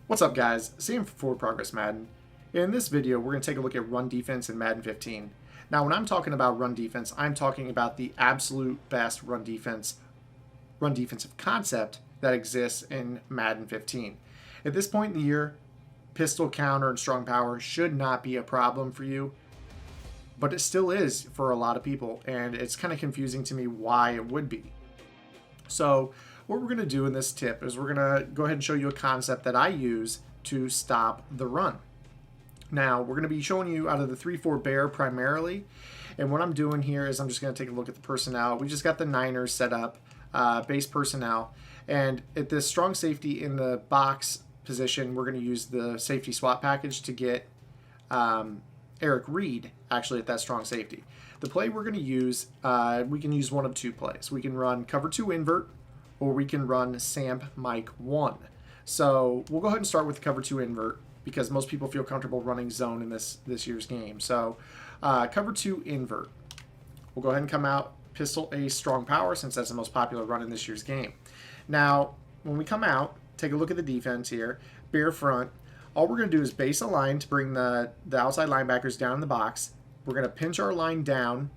What's up, guys? Sam for Forward Progress Madden. In this video, we're going to take a look at run defense in Madden 15. Now, when I'm talking about run defense, I'm talking about the absolute best run defensive concept that exists in Madden 15. At this point in the year, pistol counter and strong power should not be a problem for you, but it still is for a lot of people, and it's kind of confusing to me why it would be. So what we're going to do in this tip is we're going to go ahead and show you a concept that I use to stop the run. Now, we're going to be showing you out of the 3-4 bear primarily, and what I'm doing here is I'm just going to take a look at the personnel. We just got the Niners set up, base personnel, and at this strong safety in the box position, we're going to use the safety swap package to get Eric Reed actually at that strong safety. The play we're going to use, we can use one of two plays. We can run cover 2 invert, or we can run Sam Mike 1. So we'll go ahead and start with cover 2 invert because most people feel comfortable running zone in this year's game. So cover 2 invert. We'll go ahead and come out pistol a strong power since that's the most popular run in this year's game. Now, when we come out, take a look at the defense here. Bear front. All we're going to do is base a line to bring the outside linebackers down in the box. We're going to pinch our line down,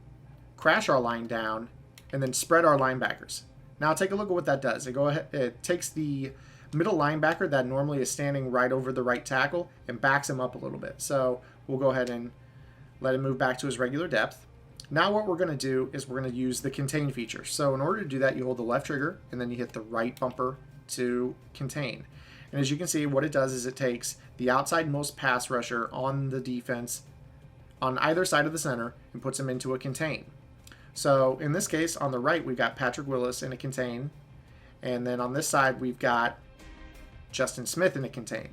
crash our line down, and then spread our linebackers. Now take a look at what that does. It takes the middle linebacker that normally is standing right over the right tackle and backs him up a little bit. So we'll go ahead and let him move back to his regular depth. Now what we're going to do is we're going to use the contain feature. So in order to do that, you hold the left trigger and then you hit the right bumper to contain. And as you can see, what it does is it takes the outside most pass rusher on the defense on either side of the center and puts him into a contain. So in this case, on the right, we've got Patrick Willis in a contain. And then on this side, we've got Justin Smith in a contain.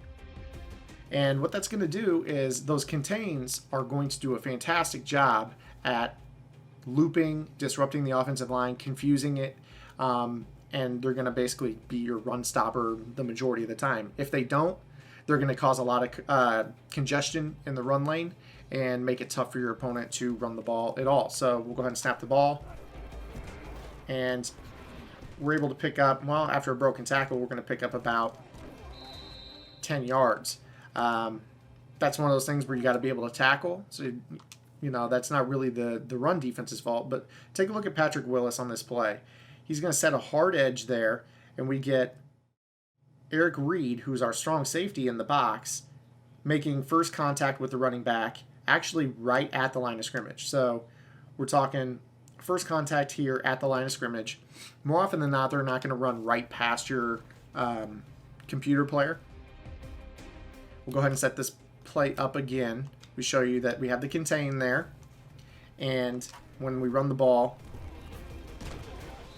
And what that's going to do is those contains are going to do a fantastic job at looping, disrupting the offensive line, confusing it, and they're going to basically be your run stopper the majority of the time. If they don't, they're going to cause a lot of congestion in the run lane and make it tough for your opponent to run the ball at all. So we'll go ahead and snap the ball. And we're able to pick up, well, after a broken tackle, we're going to pick up about 10 yards. That's one of those things where you got to be able to tackle. So, you know, that's not really the run defense's fault. But take a look at Patrick Willis on this play. He's going to set a hard edge there, and we get Eric Reed, who's our strong safety in the box, making first contact with the running back, actually right at the line of scrimmage. So we're talking first contact here at the line of scrimmage. More often than not, they're not going to run right past your computer player. We'll go ahead and set this play up again. We show you that we have the contain there. And when we run the ball,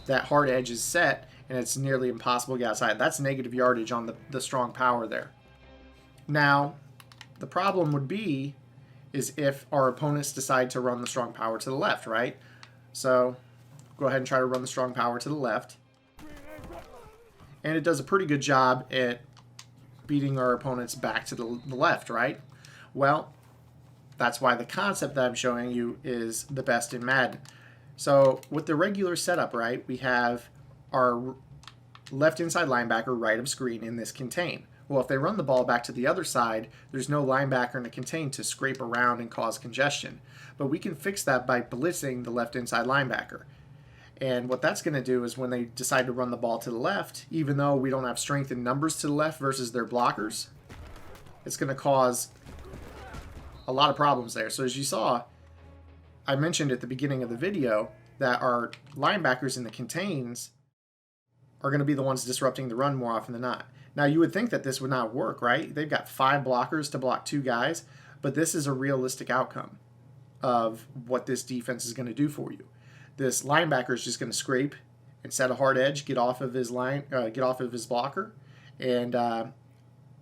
that hard edge is set, and it's nearly impossible to get outside. That's negative yardage on the strong power there. Now, the problem would be is if our opponents decide to run the strong power to the left, right? So go ahead and try to run the strong power to the left. And it does a pretty good job at beating our opponents back to the left, right? Well, that's why the concept that I'm showing you is the best in Madden. So with the regular setup, right, we have our left inside linebacker right of screen in this contain. Well, if they run the ball back to the other side, there's no linebacker in the contain to scrape around and cause congestion. But we can fix that by blitzing the left inside linebacker. And what that's going to do is when they decide to run the ball to the left, even though we don't have strength in numbers to the left versus their blockers, it's going to cause a lot of problems there. So as you saw, I mentioned at the beginning of the video that our linebackers in the contains are going to be the ones disrupting the run more often than not. Now, you would think that this would not work, right? They've got 5 blockers to block 2 guys, but this is a realistic outcome of what this defense is going to do for you. This linebacker is just going to scrape and set a hard edge, get off of his blocker, and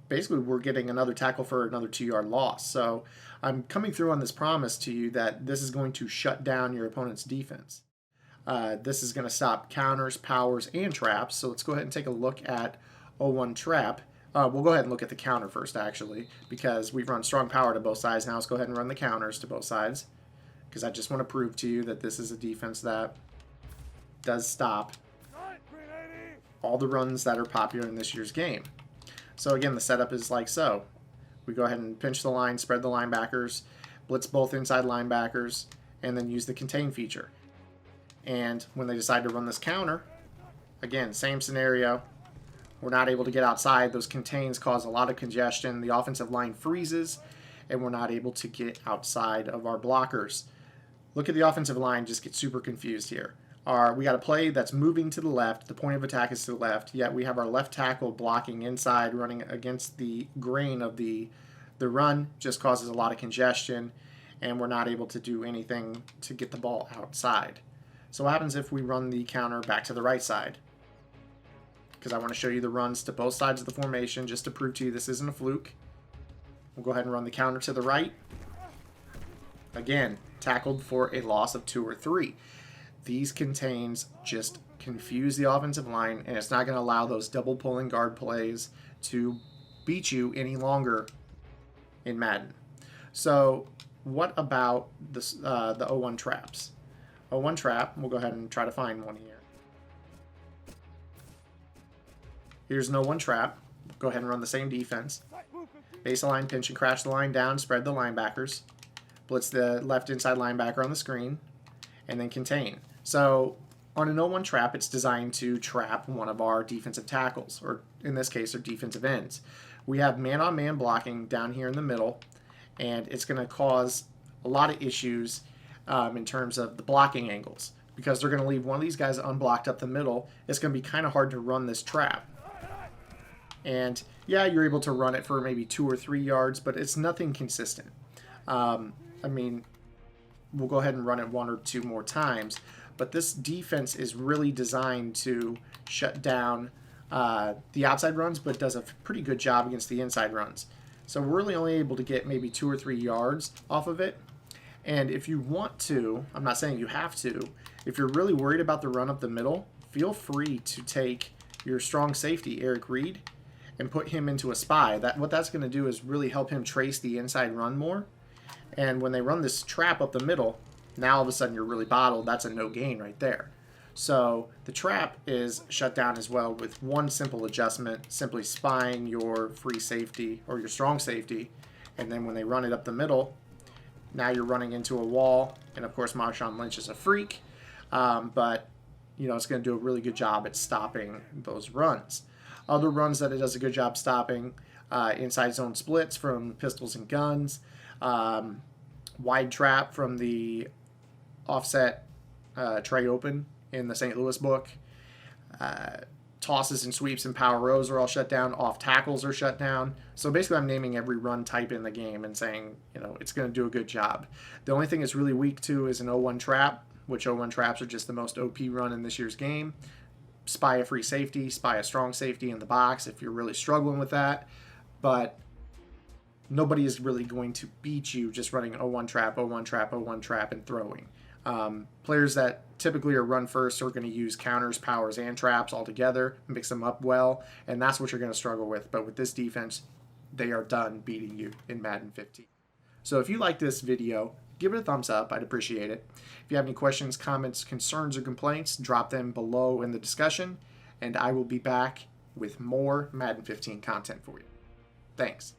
basically we're getting another tackle for another 2-yard loss. So I'm coming through on this promise to you that this is going to shut down your opponent's defense. This is going to stop counters, powers, and traps. So let's go ahead and take a look at 0-1 trap. We'll go ahead and look at the counter first, actually, because we've run strong power to both sides. Now let's go ahead and run the counters to both sides, because I just want to prove to you that this is a defense that does stop all the runs that are popular in this year's game. So again, the setup is like so. We go ahead and pinch the line, spread the linebackers, blitz both inside linebackers, and then use the contain feature. And when they decide to run this counter, again, same scenario. We're not able to get outside. Those contains cause a lot of congestion. The offensive line freezes, and we're not able to get outside of our blockers. Look at the offensive line just get super confused here. We got a play that's moving to the left. The point of attack is to the left, yet we have our left tackle blocking inside, running against the grain of the run. Just causes a lot of congestion, and we're not able to do anything to get the ball outside. So what happens if we run the counter back to the right side? Because I want to show you the runs to both sides of the formation just to prove to you this isn't a fluke. We'll go ahead and run the counter to the right. Again, tackled for a loss of 2 or 3. These contains just confuse the offensive line, and it's not going to allow those double pulling guard plays to beat you any longer in Madden. So what about this, the 0-1 traps? 0-1 trap, we'll go ahead and try to find one here. Here's an 0-1 trap. Go ahead and run the same defense. Base the line, pinch and crash the line down, spread the linebackers. Blitz the left inside linebacker on the screen, and then contain. So on an 0-1 trap, it's designed to trap one of our defensive tackles, or in this case, our defensive ends. We have man-on-man blocking down here in the middle, and it's going to cause a lot of issues in terms of the blocking angles, because they're going to leave one of these guys unblocked up the middle. It's going to be kind of hard to run this trap. And yeah, you're able to run it for maybe 2 or 3 yards, but it's nothing consistent. I mean, we'll go ahead and run it 1 or 2 more times, but this defense is really designed to shut down the outside runs, but does a pretty good job against the inside runs. So we're really only able to get maybe 2 or 3 yards off of it. And if you want to, I'm not saying you have to, if you're really worried about the run up the middle, feel free to take your strong safety, Eric Reed, and put him into a spy. What that's going to do is really help him trace the inside run more. And when they run this trap up the middle, now all of a sudden you're really bottled. That's a no gain right there. So the trap is shut down as well with one simple adjustment, simply spying your free safety or your strong safety. And then when they run it up the middle, now you're running into a wall. And of course, Marshawn Lynch is a freak. But, you know, it's going to do a really good job at stopping those runs. Other runs that it does a good job stopping, inside zone splits from pistols and guns, wide trap from the offset tray open in the St. Louis book, tosses and sweeps and power rows are all shut down, off tackles are shut down. So basically I'm naming every run type in the game and saying, you know, it's going to do a good job. The only thing it's really weak to is an 0-1 trap, which 0-1 traps are just the most OP run in this year's game. Spy a free safety, spy a strong safety in the box if you're really struggling with that. But nobody is really going to beat you just running 0-1 trap, 0-1 trap, 0-1 trap, and throwing. Players that typically are run first are going to use counters, powers, and traps all together, mix them up well, and that's what you're going to struggle with. But with this defense, they are done beating you in Madden 15. So if you like this video, give it a thumbs up. I'd appreciate it. If you have any questions, comments, concerns, or complaints, drop them below in the discussion, and I will be back with more Madden 15 content for you. Thanks.